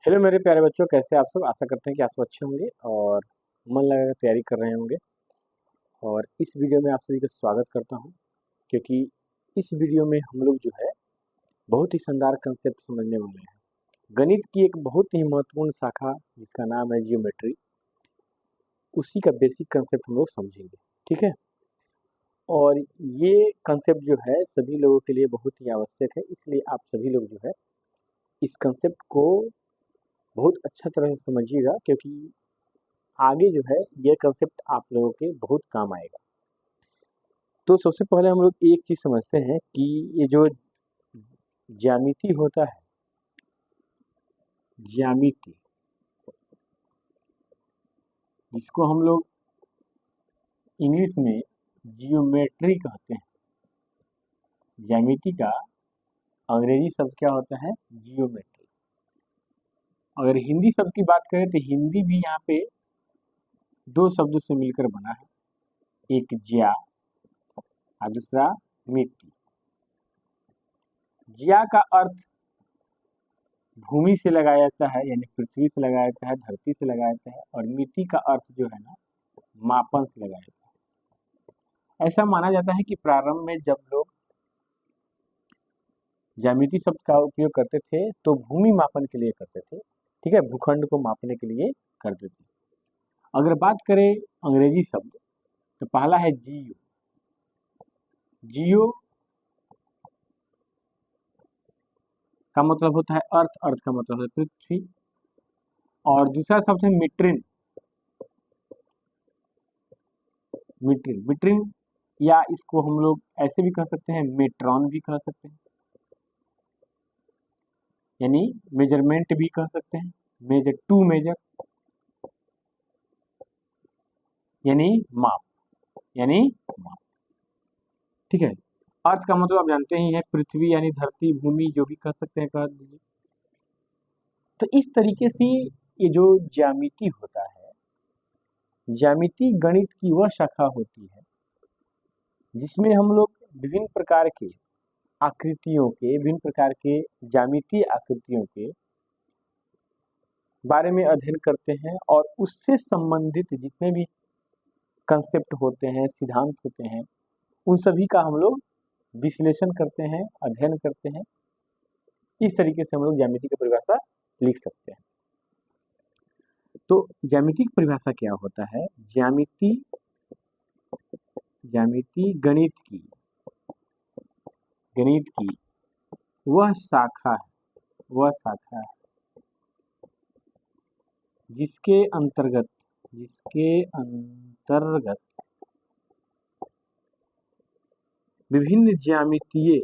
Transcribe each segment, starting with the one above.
Hello मेरे प्यारे बच्चों, कैसे आप सब। आशा करते हैं कि आप सब अच्छे होंगे और मन लगाकर तैयारी कर रहे होंगे। और इस वीडियो में आप सभी का स्वागत करता हूं, क्योंकि इस वीडियो में हम लोग जो है बहुत ही शानदार कंसेप्ट समझने वाले हैं। गणित की एक बहुत ही महत्वपूर्ण शाखा जिसका नाम है जियोमेट्री, उसी का बेसिक कंसेप्ट हम लोग समझेंगे। ठीक है। और ये कंसेप्ट जो है सभी लोगों के लिए बहुत ही आवश्यक है, इसलिए आप सभी लोग जो है इस कंसेप्ट को बहुत अच्छा तरह से समझिएगा, क्योंकि आगे जो है ये कंसेप्ट आप लोगों के बहुत काम आएगा। तो सबसे पहले हम लोग एक चीज समझते हैं कि ये जो ज्यामिति होता है, ज्यामिति जिसको हम लोग इंग्लिश में जियोमेट्री कहते हैं, ज्यामिति का अंग्रेजी शब्द क्या होता है? जियोमेट्री। अगर हिंदी शब्द की बात करें तो हिंदी भी यहाँ पे दो शब्दों से मिलकर बना है, एक ज्या और दूसरा मिति। ज्या का अर्थ भूमि से लगाया जाता है, यानी पृथ्वी से लगाया जाता है, धरती से लगाया जाता है, और मिति का अर्थ जो है ना मापन से लगाया जाता है। ऐसा माना जाता है कि प्रारंभ में जब लोग ज्यामिति शब्द का उपयोग करते थे तो भूमि मापन के लिए करते थे। ठीक है, भूखंड को मापने के लिए करते थे। अगर बात करें अंग्रेजी शब्द तो पहला है जियो। जियो का मतलब होता है अर्थ, अर्थ का मतलब है पृथ्वी। और दूसरा शब्द है मीट्रिन। मीट्रिन मीट्रिन या इसको हम लोग ऐसे भी कह सकते हैं, मेट्रॉन भी कह सकते हैं, यानी मेजरमेंट भी कह सकते हैं। मेजर, टू मेजर यानी माप, यानी माप। ठीक है। अर्थ का मतलब आप जानते ही हैं, पृथ्वी यानी धरती, भूमि जो भी कह सकते हैं कह दीजिए। तो इस तरीके से ये जो ज्यामिति होता है, ज्यामिति गणित की वह शाखा होती है जिसमें हम लोग विभिन्न प्रकार के आकृतियों के, विभिन्न प्रकार के ज्यामितीय आकृतियों के बारे में अध्ययन करते हैं, और उससे संबंधित जितने भी कंसेप्ट होते हैं, सिद्धांत होते हैं, उन सभी का हम लोग विश्लेषण करते हैं, अध्ययन करते हैं। इस तरीके से हम लोग ज्यामिति की परिभाषा लिख सकते हैं। तो ज्यामिति की परिभाषा क्या होता है? ज्यामिति, ज्यामिति गणित की वह शाखा है, वह शाखा है जिसके अंतर्गत विभिन्न ज्यामितीय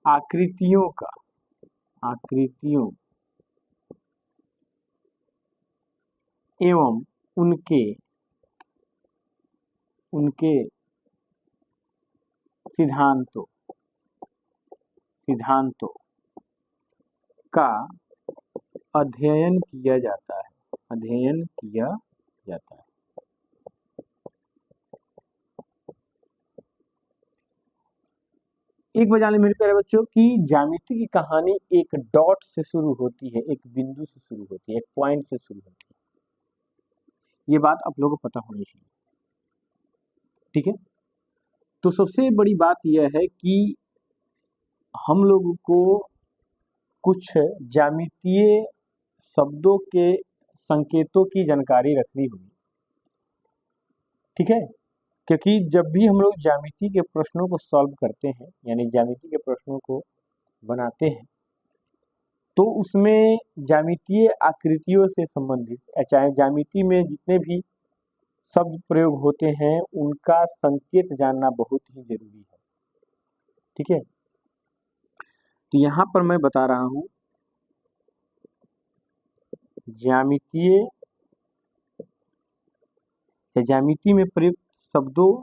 आकृतियों एवं उनके सिद्धांतों का अध्ययन किया जाता है। एक बार जान लें मेरे प्यारे बच्चों कि ज्यामिति की कहानी एक डॉट से शुरू होती है, एक बिंदु से शुरू होती है, एक पॉइंट से शुरू होती है। ये बात आप लोगों को पता होनी चाहिए। ठीक है। तो सबसे बड़ी बात यह है कि हम लोगों को कुछ ज्यामितीय शब्दों के संकेतों की जानकारी रखनी होगी। ठीक है। क्योंकि जब भी हम लोग ज्यामिति के प्रश्नों को सॉल्व करते हैं, यानी ज्यामिति के प्रश्नों को बनाते हैं, तो उसमें ज्यामितीय आकृतियों से संबंधित, चाहे ज्यामिति में जितने भी शब्द प्रयोग होते हैं, उनका संकेत जानना बहुत ही जरूरी है। ठीक है। तो यहाँ पर मैं बता रहा हूं ज्यामिति में प्रयुक्त शब्दों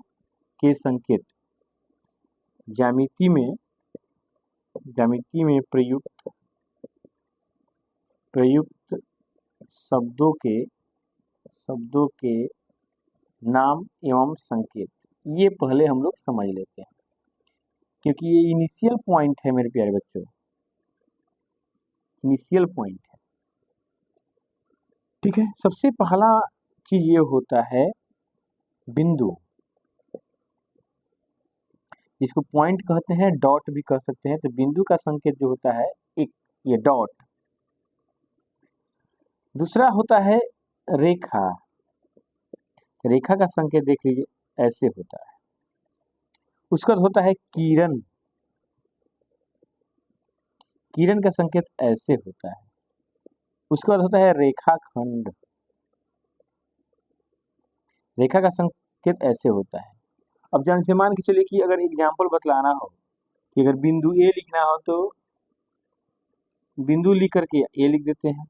के संकेत, ज्यामिति में प्रयुक्त शब्दों के नाम एवं संकेत, ये पहले हम लोग समझ लेते हैं। क्योंकि ये इनिशियल पॉइंट है मेरे प्यारे बच्चों, इनिशियल पॉइंट है। ठीक है, सबसे पहला चीज ये होता है बिंदु, जिसको पॉइंट कहते हैं, डॉट भी कह सकते हैं। तो बिंदु का संकेत जो होता है एक ये डॉट। दूसरा होता है रेखा, रेखा का संकेत देख लीजिए ऐसे होता है। उसका होता है किरण, किरण का संकेत ऐसे होता है। उसके बाद होता है रेखाखंड, रेखा का संकेत ऐसे होता है। अब जान से मान के चलिए कि अगर एग्जाम्पल बतलाना हो कि अगर बिंदु ए लिखना हो तो बिंदु लिख करके ए लिख देते हैं,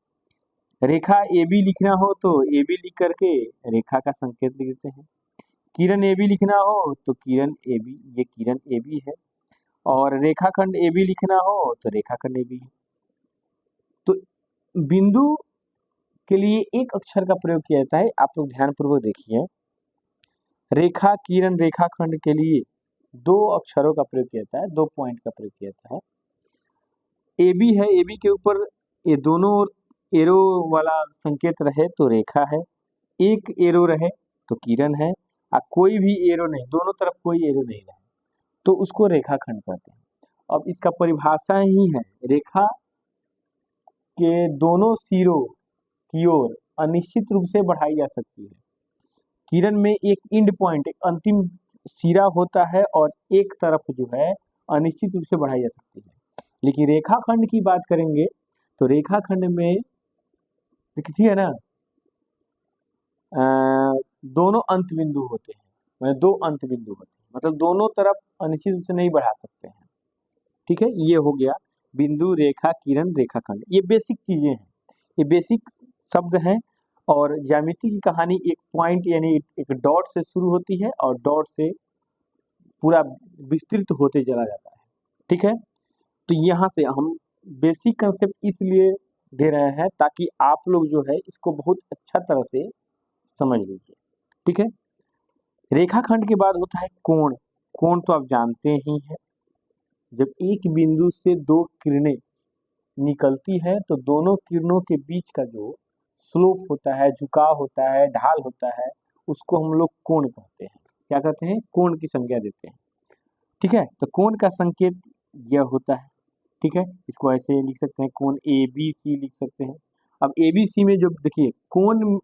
रेखा ए बी लिखना हो तो ए बी लिख करके रेखा का संकेत लिख देते हैं, किरण ए बी लिखना हो तो किरण ए बी, ये किरण ए बी है, और रेखाखंड ए बी लिखना हो तो रेखाखंड ए बी है। तो बिंदु के लिए एक अक्षर का प्रयोग किया जाता है, आप लोग ध्यानपूर्वक देखिए। रेखा, किरण, रेखाखंड के लिए दो अक्षरों का प्रयोग किया जाता है, दो पॉइंट का प्रयोग किया जाता है। ए बी है, ए बी के ऊपर ये दोनों एरो वाला संकेत रहे तो रेखा है, एक एरो रहे तो किरण है, और कोई भी एरो नहीं, दोनों तरफ कोई एरो नहीं रहे तो उसको रेखाखंड कहते हैं। अब इसका परिभाषा ही है, रेखा के दोनों सिरों की ओर अनिश्चित रूप से बढ़ाई जा सकती है। किरण में एक इंड पॉइंट, एक अंतिम सिरा होता है और एक तरफ जो है अनिश्चित रूप से बढ़ाई जा सकती है। लेकिन रेखाखंड की बात करेंगे तो रेखाखंड में ठीक है ना, दोनों अंत बिंदु होते हैं, मतलब दो अंत बिंदु होते हैं, मतलब दोनों तरफ अनिश्चित रूप से नहीं बढ़ा सकते हैं। ठीक है, ये हो गया बिंदु, रेखा, किरण, रेखाखंड। ये बेसिक चीजें हैं, ये बेसिक शब्द हैं। और ज्यामिति की कहानी एक पॉइंट यानी एक डॉट से शुरू होती है और डॉट से पूरा विस्तृत होते चला जाता है। ठीक है, तो यहाँ से हम बेसिक कंसेप्ट इसलिए दे रहे हैं ताकि आप लोग जो है इसको बहुत अच्छा तरह से समझ लीजिए। ठीक है, रेखाखंड के बाद होता है कोण। कोण तो आप जानते ही हैं, जब एक बिंदु से दो किरणें निकलती है तो दोनों किरणों के बीच का जो स्लोप होता है, झुकाव होता है, ढाल होता है, उसको हम लोग कोण कहते हैं। क्या कहते हैं? कोण की संज्ञा देते हैं। ठीक है, तो कोण का संकेत यह होता है। ठीक है, इसको ऐसे लिख सकते हैं, कोण ए बी सी लिख सकते हैं। अब ए बी सी में जो देखिए कोण,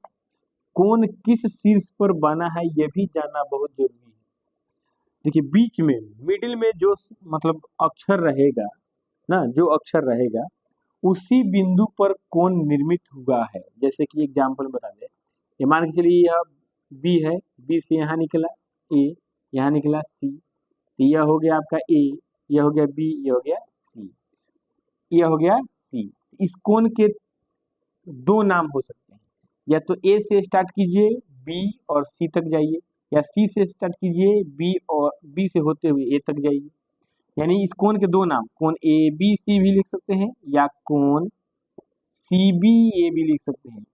कोण किस शीर्ष पर बना है यह भी जानना बहुत जरूरी है। देखिए बीच में, मिडिल में जो मतलब अक्षर रहेगा ना, जो अक्षर रहेगा उसी बिंदु पर कोण निर्मित हुआ है। जैसे कि एग्जाम्पल बता दें, ये मान के चलिए यह बी है, बी से यहाँ निकला ए, यहाँ निकला सी, यह हो गया आपका ए, यह हो गया बी, यह हो गया सी, यह हो गया सी। इस कोण के दो नाम हो सकते हैं, या तो ए से स्टार्ट कीजिए बी और सी तक जाइए, या सी से स्टार्ट कीजिए बी और बी से होते हुए ए तक जाइए। यानी इस कोण के दो नाम, कोण ए बी सी भी लिख सकते हैं या कोण सी बी ए भी लिख सकते हैं।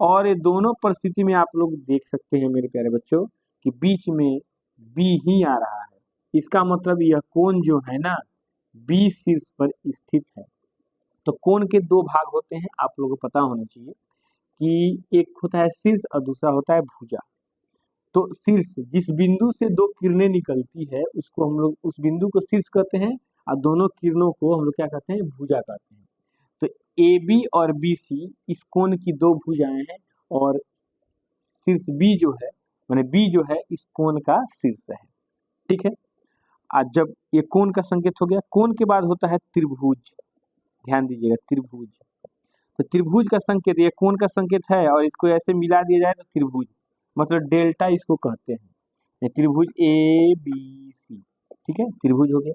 और ये दोनों परिस्थिति में आप लोग देख सकते हैं मेरे प्यारे बच्चों कि बीच में बी ही आ रहा है, इसका मतलब यह कोण जो है ना बी शीर्ष पर स्थित है। तो कोण के दो भाग होते हैं, आप लोगों को पता होना चाहिए कि एक होता है शीर्ष और दूसरा होता है भुजा। तो शीर्ष, जिस बिंदु से दो किरणें निकलती है उसको हम लोग, उस बिंदु को शीर्ष कहते हैं, और दोनों किरणों को हम लोग क्या कहते हैं? भुजा कहते हैं। तो ए बी और बी सी इस कोण की दो भुजाएं हैं, और शीर्ष बी जो है, माने बी जो है इस कोण का शीर्ष है। ठीक है, आज जब ये कोण का संकेत हो गया, कोण के बाद होता है त्रिभुज। ध्यान दीजिएगा, त्रिभुज। तो त्रिभुज का संकेत, ये कोण का संकेत है और इसको ऐसे मिला दिया जाए तो त्रिभुज, मतलब डेल्टा इसको कहते हैं। त्रिभुज ए बी सी, ठीक है, त्रिभुज हो गया।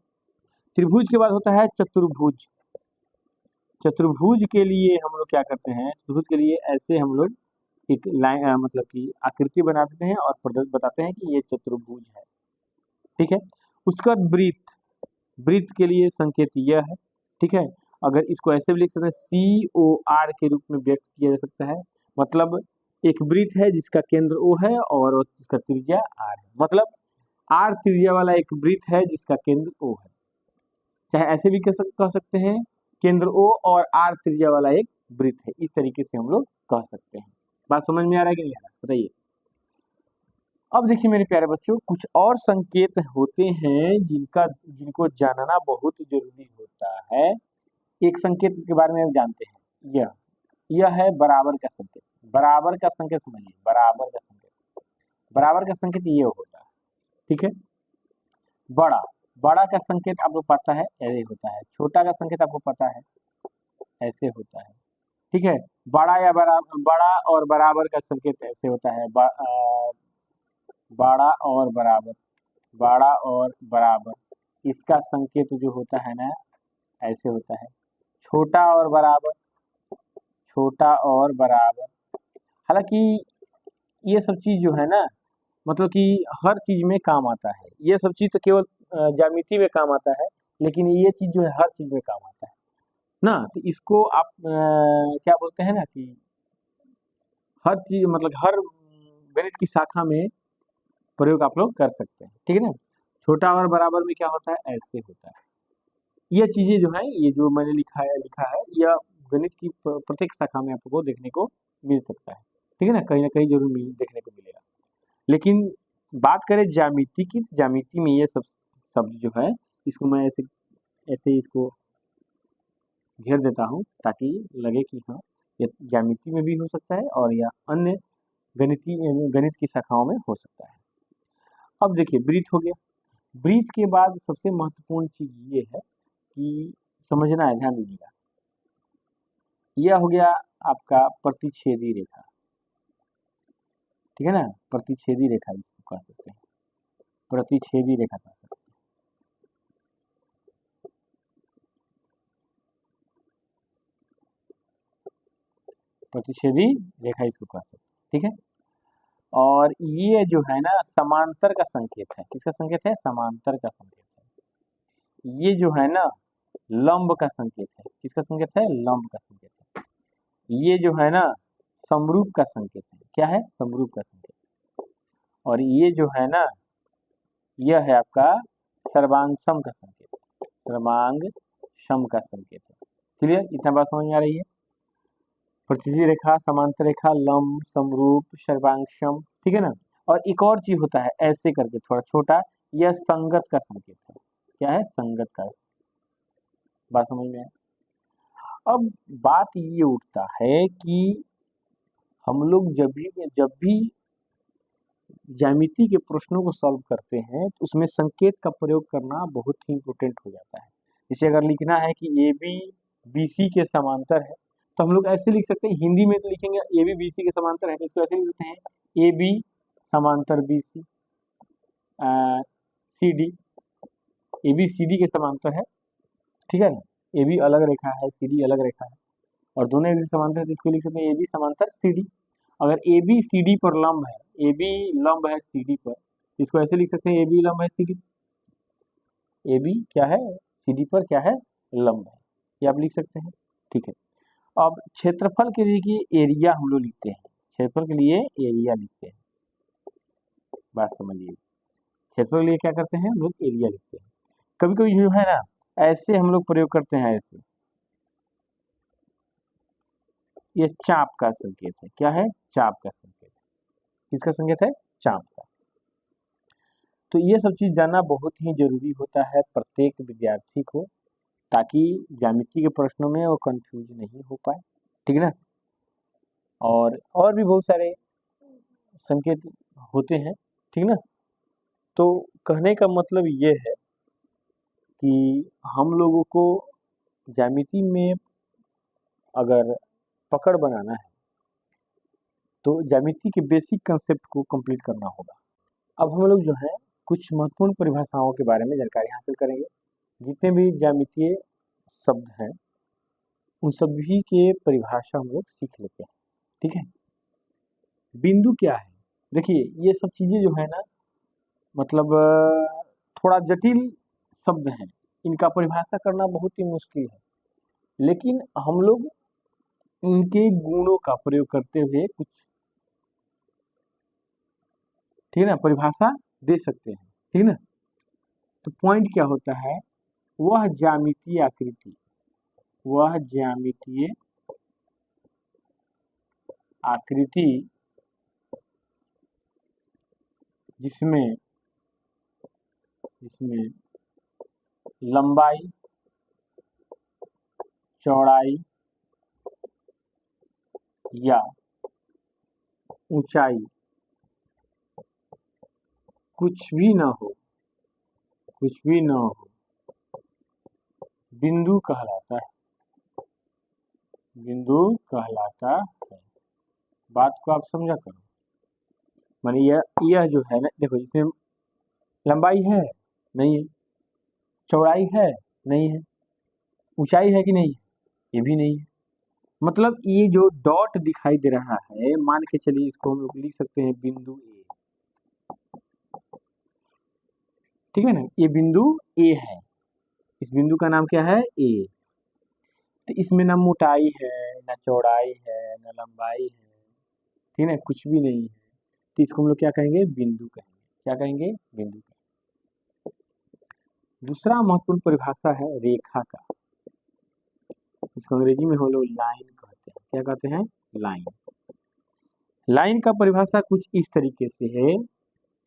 त्रिभुज के बाद होता है चतुर्भुज। चतुर्भुज के लिए हम लोग क्या करते हैं? चतुर्भुज के लिए ऐसे हम लोग एक लाइन मतलब कि आकृति बना देते हैं और बताते हैं कि ये चतुर्भुज है। ठीक है, उसके बाद वृत्त। वृत्त के लिए संकेत यह है। ठीक है, अगर इसको ऐसे भी लिख सकते हैं, सी ओ आर के रूप में व्यक्त किया जा सकता है। मतलब एक वृत्त है जिसका केंद्र ओ है और उसका त्रिज्या आर है, मतलब आर त्रिज्या वाला एक वृत्त है जिसका केंद्र ओ है। चाहे ऐसे भी कह सकते हैं, केंद्र O और R त्रिज्या वाला एक वृत्त है, इस तरीके से हम लोग कह सकते हैं। बात समझ में आ रहा है कि नहीं आ रहा, बताइए। अब देखिए मेरे प्यारे बच्चों, कुछ और संकेत होते हैं जिनको जानना बहुत जरूरी होता है। एक संकेत के बारे में आप जानते हैं, यह है बराबर का संकेत। बराबर का संकेत समझिए, बराबर का संकेत ये होता है, ठीक है। बड़ा का संकेत आपको पता है ऐसे होता है, छोटा का संकेत आपको पता है ऐसे होता है, ठीक है। बड़ा और बराबर का संकेत ऐसे होता है, बड़ा और बराबर, इसका संकेत जो होता है ना ऐसे होता है। छोटा और बराबर, हालांकि ये सब चीज जो है ना, मतलब कि हर चीज में काम आता है। ये सब चीज तो केवल ज्यामिति में काम आता है, लेकिन ये चीज जो है हर चीज में काम आता है ना। तो इसको आप क्या बोलते हैं ना कि हर चीज, मतलब हर गणित की शाखा में प्रयोग आप लोग कर सकते हैं, ठीक है ना। छोटा और बराबर में क्या होता है, ऐसे होता है। ये चीजें जो है, ये जो मैंने लिखा है यह गणित की प्रत्येक शाखा में आपको देखने को मिल सकता है, ठीक है ना कहीं जरूर देखने को मिलेगा। लेकिन बात करें ज्यामिति की, ज्यामिति में ये सब शब्द जो है, इसको मैं ऐसे ऐसे इसको घेर देता हूँ ताकि लगे कि हाँ ये ज्यामिति में भी हो सकता है और या अन्य गणित की शाखाओं में हो सकता है। अब देखिए वृत्त हो गया। वृत्त के बाद सबसे महत्वपूर्ण चीज ये है कि समझना है, ध्यान दीजिएगा। यह हो गया आपका प्रतिच्छेदी रेखा, ठीक है ना। प्रतिच्छेदी रेखा इसको कह सकते हैं, प्रतिच्छेदी रेखा कह सकते हैं। प्रतिच्छेदी रेखा इसको कह सकते हैं, ठीक है। और ये जो है ना समांतर का संकेत है, किसका संकेत है, समांतर का संकेत है। ये जो है ना लंब का संकेत है, किसका संकेत है, लंब का संकेत है। ये जो है ना समरूप का संकेत है, क्या है, समरूप का संकेत। और ये जो है ना यह है आपका सर्वांग सम का संकेत, सर्वांग सम का संकेत है। क्लियर, इतना बात समझ में आ रही है। प्रतिच्छेदी रेखा, समांतर रेखा, लंब, समरूप, सर्वांगसम, ठीक है ना। और एक और चीज होता है ऐसे करके थोड़ा छोटा, यह संगत का संकेत है। क्या है, संगत का। बात समझ में है। अब बात ये उठता है कि हम लोग जब भी ज्यामिति के प्रश्नों को सॉल्व करते हैं तो उसमें संकेत का प्रयोग करना बहुत ही इम्पोर्टेंट हो जाता है। जैसे अगर लिखना है कि ए बी बी सी के समांतर है, तो हम लोग ऐसे लिख सकते हैं, हिंदी में तो लिखेंगे ए बी बी सी के समांतर है, तो इसको ऐसे लिख सकते हैं ए बी समांतर B C, C D, A B C D के समांतर है, ठीक है ना। ए बी अलग रेखा है, सी डी अलग रेखा है, और दोनों एक समांतर है, तो इसको लिख सकते हैं ए बी समांतर सी डी। अगर ए बी सी डी पर लंब है, ए बी लंब है सी डी पर, इसको ऐसे लिख सकते हैं ए बी लंब है सी डी। ए बी क्या है, सी डी पर क्या है, लंब है, ये आप लिख सकते हैं, ठीक है। अब क्षेत्रफल के लिए एरिया हम लोग लिखते हैं, क्षेत्रफल के लिए एरिया लिखते हैं। बात समझिए, क्षेत्रफल के लिए क्या करते हैं हम लोग, एरिया लिखते हैं। कभी कभी जो है ना ऐसे हम लोग प्रयोग करते हैं, ऐसे, ये चाप का संकेत है। क्या है, चाप का संकेत। किसका संकेत है, चाप का। तो ये सब चीज जानना बहुत ही जरूरी होता है प्रत्येक विद्यार्थी को, ताकि ज्यामिति के प्रश्नों में वो कंफ्यूज नहीं हो पाए, ठीक है ना। और भी बहुत सारे संकेत होते हैं, ठीक ना। तो कहने का मतलब ये है कि हम लोगों को ज्यामिति में अगर पकड़ बनाना है तो ज्यामिति के बेसिक कंसेप्ट को कंप्लीट करना होगा। अब हम लोग जो है कुछ महत्वपूर्ण परिभाषाओं के बारे में जानकारी हासिल करेंगे। जितने भी ज्यामितीय शब्द हैं उन सभी के परिभाषा हम लोग सीख लेते हैं, ठीक है। बिंदु क्या है, देखिए ये सब चीजें जो है ना, मतलब थोड़ा जटिल शब्द हैं, इनका परिभाषा करना बहुत ही मुश्किल है, लेकिन हम लोग इनके गुणों का प्रयोग करते हुए कुछ, ठीक है ना, परिभाषा दे सकते हैं, ठीक है ना। तो पॉइंट क्या होता है, वह ज्यामितीय आकृति, वह ज्यामितीय आकृति जिसमें लंबाई, चौड़ाई या ऊंचाई कुछ भी न हो, बिंदु कहलाता है, बिंदु कहलाता है। बात को आप समझा करो। माने यह जो है ना, देखो इसमें लंबाई है नहीं है, चौड़ाई है नहीं है, ऊंचाई है कि नहीं है, ये भी नहीं है। मतलब ये जो डॉट दिखाई दे रहा है, मान के चलिए इसको हम लोग लिख सकते हैं बिंदु ए, ठीक है ना, ये बिंदु ए है, इस बिंदु का नाम क्या है, ए। तो इसमें ना मोटाई है, ना चौड़ाई है, ना लंबाई है, ठीक है, कुछ भी नहीं है, तो इसको हम लोग क्या कहेंगे, बिंदु कहेंगे। क्या कहेंगे, बिंदु कहेंगे। दूसरा महत्वपूर्ण परिभाषा है रेखा का, इसको अंग्रेजी में हम लोग लाइन कहते हैं। क्या कहते हैं, लाइन। लाइन का परिभाषा कुछ इस तरीके से है,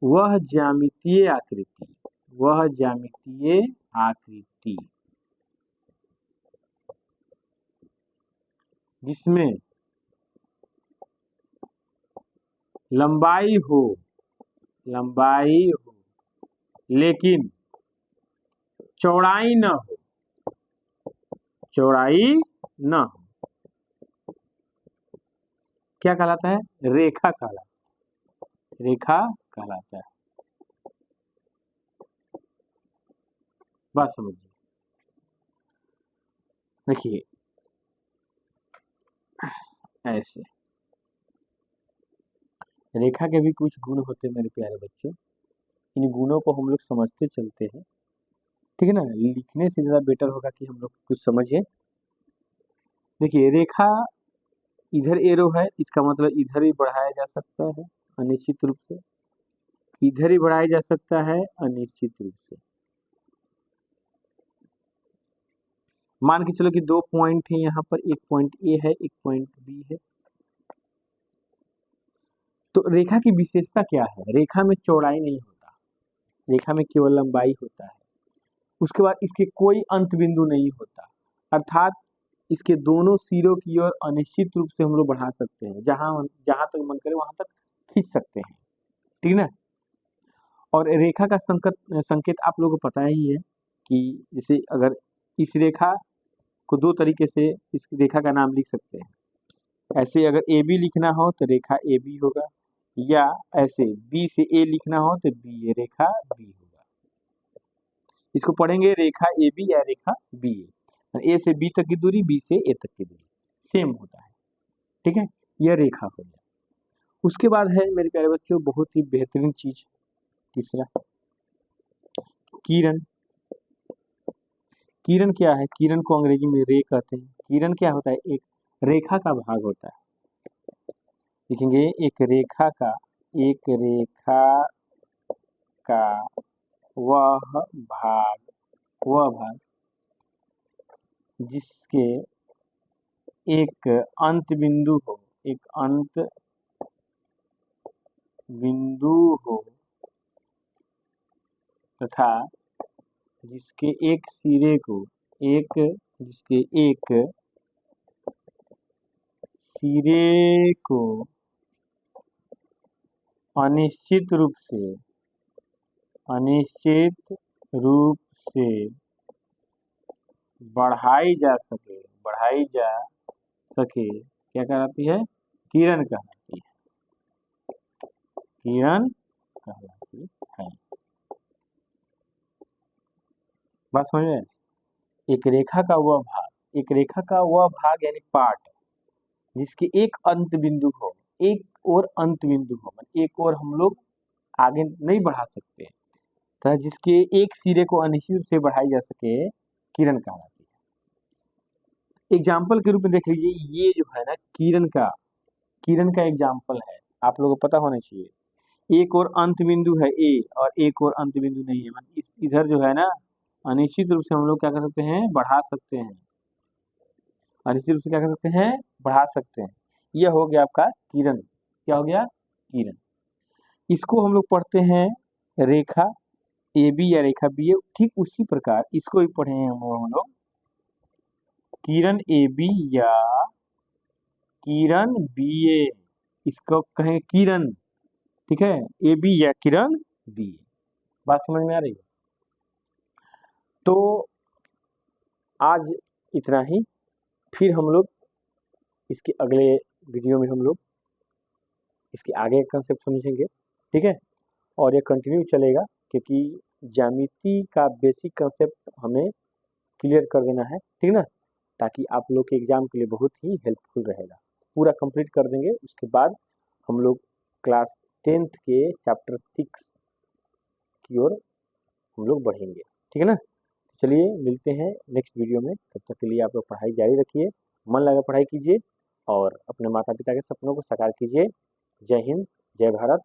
वह ज्यामितीय आकृति, वह ज्यामितीय आकृति जिसमें लंबाई हो, लेकिन चौड़ाई न हो, क्या कहलाता है, रेखा कहलाता है। बात समझिए, देखिए ऐसे रेखा के भी कुछ गुण होते हैं मेरे प्यारे बच्चों, इन गुणों को हम लोग समझते चलते हैं, ठीक है ना। लिखने से ज़्यादा बेटर होगा कि हम लोग कुछ समझे। देखिए रेखा, इधर एरो है, इसका मतलब इधर ही बढ़ाया जा सकता है अनिश्चित रूप से, इधर ही बढ़ाया जा सकता है अनिश्चित रूप से। मान के चलो कि 2 पॉइंट है यहाँ पर, एक पॉइंट ए है, एक पॉइंट बी है। तो रेखा की विशेषता क्या है, रेखा में चौड़ाई नहीं होता, रेखा में केवल लंबाई होता है। उसके बाद इसके कोई अंत बिंदु नहीं होता, अर्थात इसके दोनों सिरों की ओर अनिश्चित रूप से हम लोग बढ़ा सकते हैं, जहां तक मन करे वहां तक खींच सकते हैं, ठीक है। और रेखा का संकेत आप लोगों को पता ही है कि जैसे अगर इस रेखा को 2 तरीके से इस रेखा का नाम लिख सकते हैं। ऐसे अगर ए बी लिखना हो तो रेखा ए बी होगा, या ऐसे बी से ए लिखना हो तो बी ए, रेखा बी होगा। इसको पढ़ेंगे रेखा ए बी या रेखा बी ए, ए से बी तक की दूरी, बी से ए तक की दूरी सेम होता है, ठीक है, यह रेखा हो गया। उसके बाद है मेरे प्यारे बच्चों बहुत ही बेहतरीन चीज, तीसरा किरण। किरण क्या है, किरण को अंग्रेजी में रे कहते हैं। किरण क्या होता है, एक रेखा का भाग होता है, लिखेंगे एक रेखा का वह भाग जिसके एक अंत बिंदु हो, तथा जिसके एक सिरे को अनिश्चित रूप से बढ़ाई जा सके क्या कहलाती है, किरण कहलाती है। बात समझ में, एक रेखा का वह भाग यानी पार्ट जिसके एक अंत बिंदु हो, एक और हम लोग आगे नहीं बढ़ा सकते, तो जिसके एक सिरे को अनिश्चित रूप से बढ़ाई जा सके, किरण कहलाती है। एग्जाम्पल के रूप में देख लीजिए, ये जो है ना किरण का एग्जाम्पल है, आप लोगों को पता होना चाहिए। एक और अंत बिंदु है ए और एक और अंत बिंदु नहीं है, इधर जो है ना अनिश्चित रूप से हम लोग क्या कर सकते हैं, बढ़ा सकते हैं। अनिश्चित रूप से क्या कर सकते हैं, बढ़ा सकते हैं। यह हो गया आपका किरण। क्या हो गया, किरण। इसको हम लोग पढ़ते हैं रेखा ए बी या रेखा बी ए। ठीक उसी प्रकार इसको भी पढ़े हैं हम लोग किरण ए बी या किरण बी ए। इसको कहें किरण, ठीक है, ए बी या किरण बी ए। बात समझ में आ रही है? तो आज इतना ही। फिर हम लोग इसके अगले वीडियो में हम लोग इसके आगे का कंसेप्ट समझेंगे, ठीक है। और ये कंटिन्यू चलेगा क्योंकि ज्यामिति का बेसिक कंसेप्ट हमें क्लियर कर देना है, ठीक ना, ताकि आप लोग के एग्जाम के लिए बहुत ही हेल्पफुल रहेगा। पूरा कंप्लीट कर देंगे, उसके बाद हम लोग क्लास 10th के चैप्टर 6 की ओर हम लोग बढ़ेंगे, ठीक है ना। चलिए मिलते हैं नेक्स्ट वीडियो में। तब तक के लिए आप लोग पढ़ाई जारी रखिए, मन लगा पढ़ाई कीजिए और अपने माता पिता के सपनों को साकार कीजिए। जय हिंद, जय भारत।